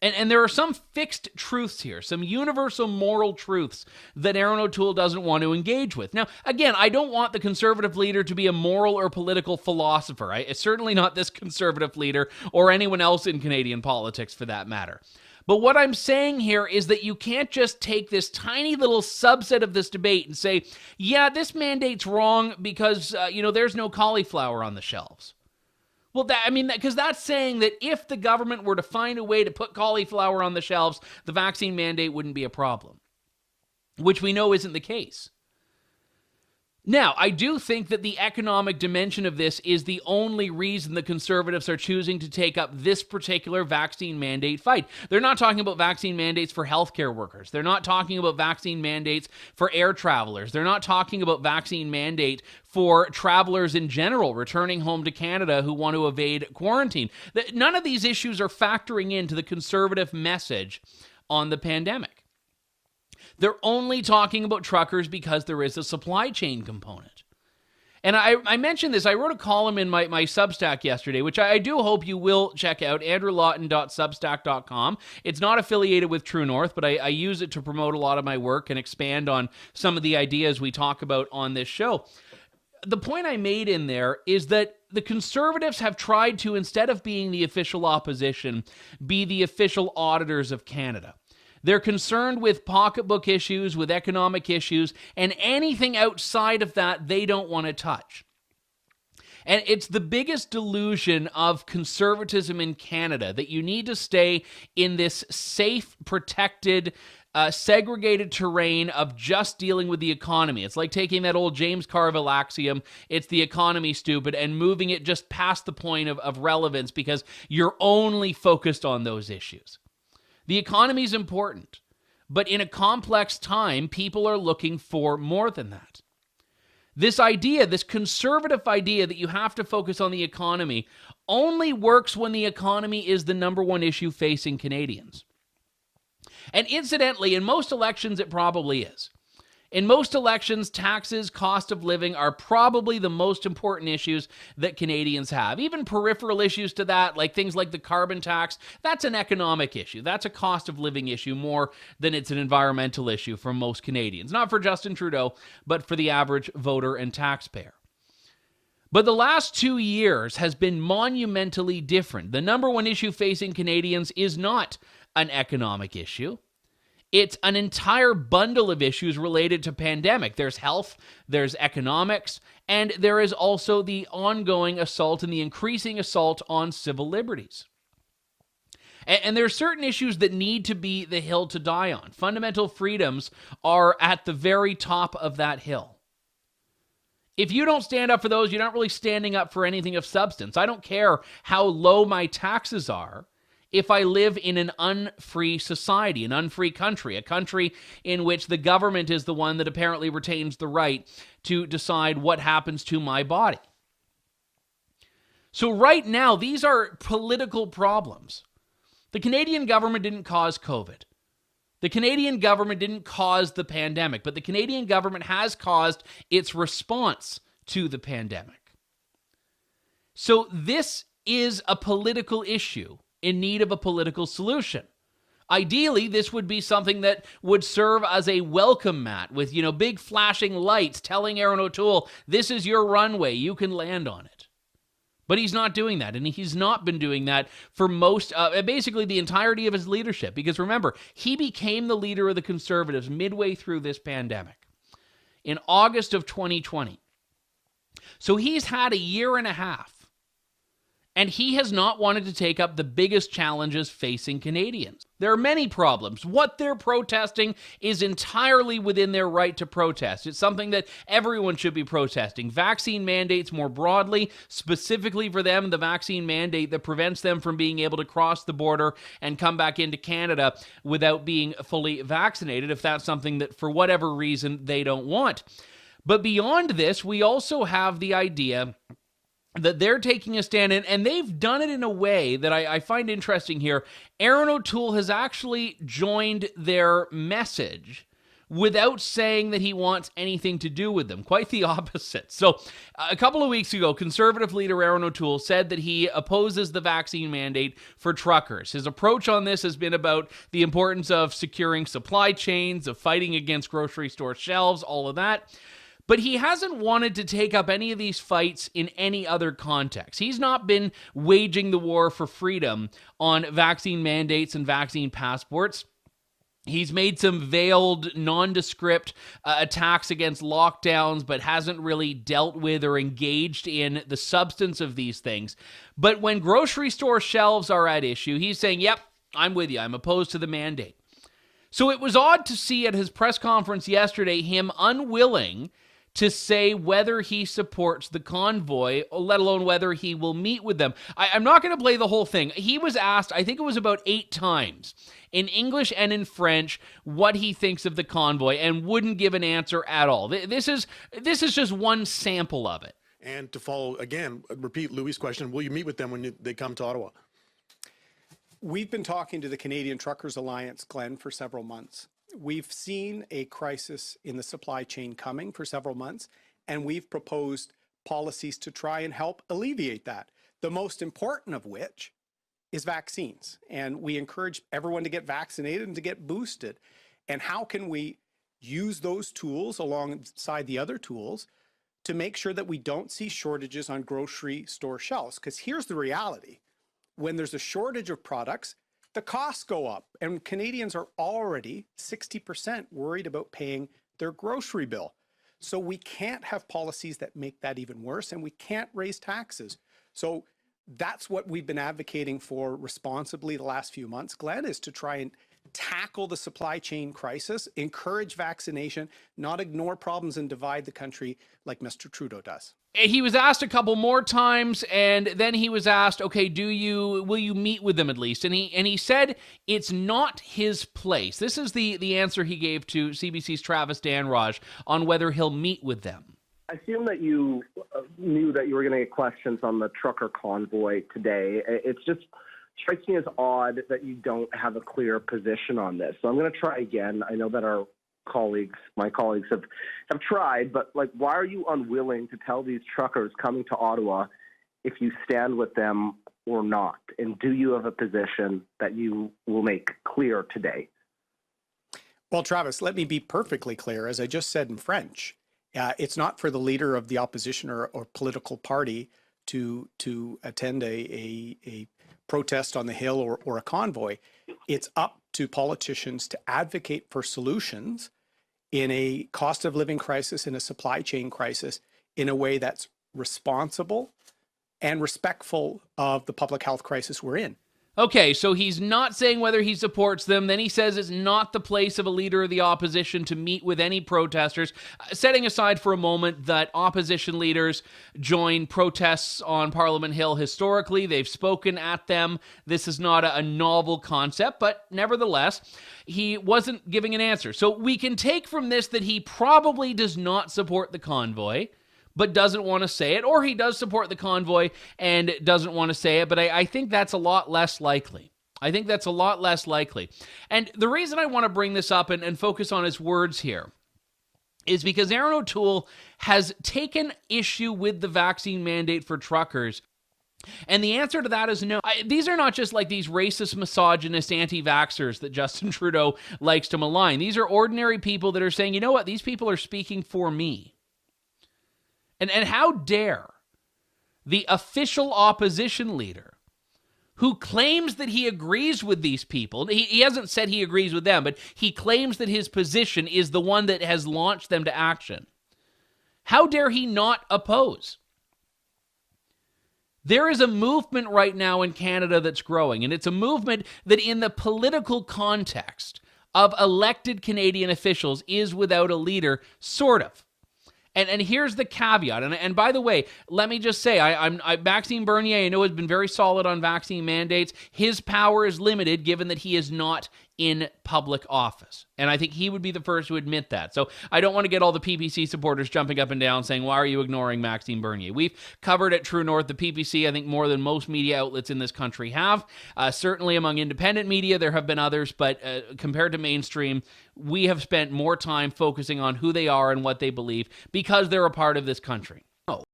And there are some fixed truths here, some universal moral truths that Aaron O'Toole doesn't want to engage with. Now, again, I don't want the Conservative leader to be a moral or political philosopher. It's certainly not this Conservative leader or anyone else in Canadian politics for that matter. But what I'm saying here is that you can't just take this tiny little subset of this debate and say, yeah, this mandate's wrong because, there's no cauliflower on the shelves. Well, because that's saying that if the government were to find a way to put cauliflower on the shelves, the vaccine mandate wouldn't be a problem, which we know isn't the case. Now, I do think that the economic dimension of this is the only reason the Conservatives are choosing to take up this particular vaccine mandate fight. They're not talking about vaccine mandates for healthcare workers. They're not talking about vaccine mandates for air travelers. They're not talking about vaccine mandate for travelers in general returning home to Canada who want to evade quarantine. None of these issues are factoring into the Conservative message on the pandemic. They're only talking about truckers because there is a supply chain component. And I mentioned this. I wrote a column in my Substack yesterday, which I do hope you will check out, andrewlawton.substack.com. It's not affiliated with True North, but I use it to promote a lot of my work and expand on some of the ideas we talk about on this show. The point I made in there is that the Conservatives have tried to, instead of being the official opposition, be the official auditors of Canada. They're concerned with pocketbook issues, with economic issues, and anything outside of that they don't want to touch. And it's the biggest delusion of conservatism in Canada that you need to stay in this safe, protected, segregated terrain of just dealing with the economy. It's like taking that old James Carville axiom, it's the economy, stupid, and moving it just past the point of relevance because you're only focused on those issues. The economy is important, but in a complex time, people are looking for more than that. This idea, this conservative idea that you have to focus on the economy only works when the economy is the number one issue facing Canadians. And incidentally, in most elections, it probably is. In most elections, taxes, cost of living are probably the most important issues that Canadians have. Even peripheral issues to that, like things like the carbon tax, that's an economic issue. That's a cost of living issue more than it's an environmental issue for most Canadians. Not for Justin Trudeau, but for the average voter and taxpayer. But the last 2 years has been monumentally different. The number one issue facing Canadians is not an economic issue. It's an entire bundle of issues related to pandemic. There's health, there's economics, and there is also the ongoing assault and the increasing assault on civil liberties. And there are certain issues that need to be the hill to die on. Fundamental freedoms are at the very top of that hill. If you don't stand up for those, you're not really standing up for anything of substance. I don't care how low my taxes are if I live in an unfree society, an unfree country, a country in which the government is the one that apparently retains the right to decide what happens to my body. So right now, these are political problems. The Canadian government didn't cause COVID. The Canadian government didn't cause the pandemic, but the Canadian government has caused its response to the pandemic. So this is a political issue in need of a political solution. Ideally, this would be something that would serve as a welcome mat with, big flashing lights telling Aaron O'Toole, this is your runway, you can land on it. But he's not doing that, and he's not been doing that for basically the entirety of his leadership. Because remember, he became the leader of the Conservatives midway through this pandemic in August of 2020. So he's had a year and a half. And he has not wanted to take up the biggest challenges facing Canadians. There are many problems. What they're protesting is entirely within their right to protest. It's something that everyone should be protesting. Vaccine mandates more broadly, specifically for them, the vaccine mandate that prevents them from being able to cross the border and come back into Canada without being fully vaccinated, if that's something that for whatever reason they don't want. But beyond this, we also have the idea that they're taking a stand, and they've done it in a way that I find interesting here. Aaron O'Toole has actually joined their message without saying that he wants anything to do with them. Quite the opposite. So a couple of weeks ago, Conservative leader Aaron O'Toole said that he opposes the vaccine mandate for truckers. His approach on this has been about the importance of securing supply chains, of fighting against grocery store shelves, all of that. But he hasn't wanted to take up any of these fights in any other context. He's not been waging the war for freedom on vaccine mandates and vaccine passports. He's made some veiled, nondescript attacks against lockdowns, but hasn't really dealt with or engaged in the substance of these things. But when grocery store shelves are at issue, he's saying, yep, I'm with you. I'm opposed to the mandate. So it was odd to see at his press conference yesterday him unwilling to say whether he supports the convoy, let alone whether he will meet with them. I'm not going to play the whole thing. He was asked, I think it was about 8 times, in English and in French, what he thinks of the convoy, and wouldn't give an answer at all. This is just one sample of it. And to follow, again, repeat Louis' question, will you meet with them when they come to Ottawa? We've been talking to the Canadian Truckers Alliance, Glenn, for several months. We've seen a crisis in the supply chain coming for several months, and we've proposed policies to try and help alleviate that. The most important of which is vaccines. And we encourage everyone to get vaccinated and to get boosted. And how can we use those tools alongside the other tools to make sure that we don't see shortages on grocery store shelves? Because here's the reality. When there's a shortage of products, the costs go up, and Canadians are already 60% worried about paying their grocery bill. So we can't have policies that make that even worse, and we can't raise taxes. So that's what we've been advocating for responsibly the last few months, Glenn, is to try and tackle the supply chain crisis, encourage vaccination, not ignore problems and divide the country like Mr. Trudeau does. He was asked a couple more times, and then he was asked, okay, will you meet with them at least? And he said it's not his place. This is the answer he gave to CBC's Travis Danraj on whether he'll meet with them. I assume that you knew that you were going to get questions on the trucker convoy today. It's just strikes me as odd that you don't have a clear position on this. So I'm going to try again. I know that my colleagues have tried, but why are you unwilling to tell these truckers coming to Ottawa if you stand with them or not? And do you have a position that you will make clear today? Well, Travis, let me be perfectly clear. As I just said in French, it's not for the leader of the opposition or political party to attend a protest on the Hill or a convoy. It's up to politicians to advocate for solutions in a cost of living crisis, in a supply chain crisis, in a way that's responsible and respectful of the public health crisis we're in. Okay, so he's not saying whether he supports them. Then he says it's not the place of a leader of the opposition to meet with any protesters. Setting aside for a moment that opposition leaders join protests on Parliament Hill historically, they've spoken at them. This is not a novel concept, but nevertheless, he wasn't giving an answer. So we can take from this that he probably does not support the convoy, but doesn't want to say it, or he does support the convoy and doesn't want to say it, but I think that's a lot less likely. And the reason I want to bring this up and focus on his words here is because Aaron O'Toole has taken issue with the vaccine mandate for truckers, and the answer to that is no. These are not just like these racist, misogynist, anti-vaxxers that Justin Trudeau likes to malign. These are ordinary people that are saying, you know what, these people are speaking for me. And how dare the official opposition leader who claims that he agrees with these people, he hasn't said he agrees with them, but he claims that his position is the one that has launched them to action. How dare he not oppose? There is a movement right now in Canada that's growing, and it's a movement that in the political context of elected Canadian officials is without a leader, sort of. And here's the caveat. And by the way, let me just say, Maxime Bernier, I know, has been very solid on vaccine mandates. His power is limited given that he is not in public office. And I think he would be the first to admit that. So I don't want to get all the PPC supporters jumping up and down saying, why are you ignoring Maxime Bernier? We've covered at True North the PPC, I think, more than most media outlets in this country have. Certainly among independent media, there have been others, but compared to mainstream, we have spent more time focusing on who they are and what they believe because they're a part of this country.